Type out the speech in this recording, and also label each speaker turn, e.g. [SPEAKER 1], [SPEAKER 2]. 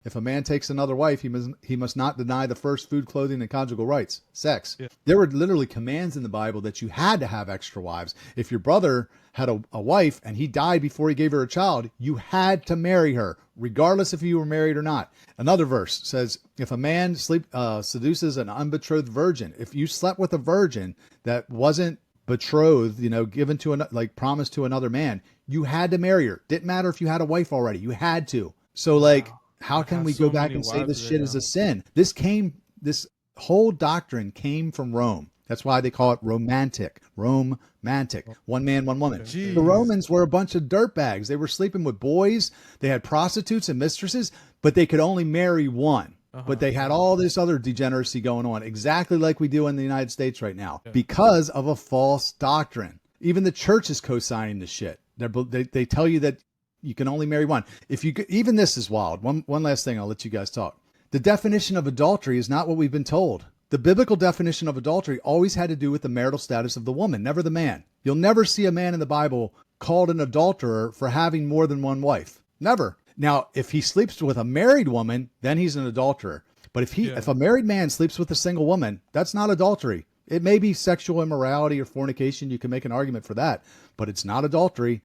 [SPEAKER 1] If a man takes another wife, he must not deny the first food, clothing, and conjugal rights, sex.
[SPEAKER 2] Yeah.
[SPEAKER 1] There were literally commands in the Bible that you had to have extra wives. If your brother had a wife and he died before he gave her a child, you had to marry her, regardless if you were married or not. Another verse says, if a man seduces an unbetrothed virgin, if you slept with a virgin that wasn't betrothed, given to promised to another man, you had to marry her. Didn't matter if you had a wife already, you had to. So how can we go back and say this shit is a sin? This whole doctrine came from Rome. That's why they call it romantic. One man, one woman.
[SPEAKER 2] Jeez.
[SPEAKER 1] The Romans were a bunch of dirtbags. They were sleeping with boys. They had prostitutes and mistresses, but they could only marry one. But they had all this other degeneracy going on, exactly like we do in the United States right now, because of a false doctrine. Even the church is co-signing this shit. They tell you that you can only marry one. Even this is wild. One last thing, I'll let you guys talk. The definition of adultery is not what we've been told. The biblical definition of adultery always had to do with the marital status of the woman, never the man. You'll never see a man in the Bible called an adulterer for having more than one wife. Never. Now, if he sleeps with a married woman, then he's an adulterer. But if a married man sleeps with a single woman, that's not adultery. It may be sexual immorality or fornication. You can make an argument for that, but it's not adultery.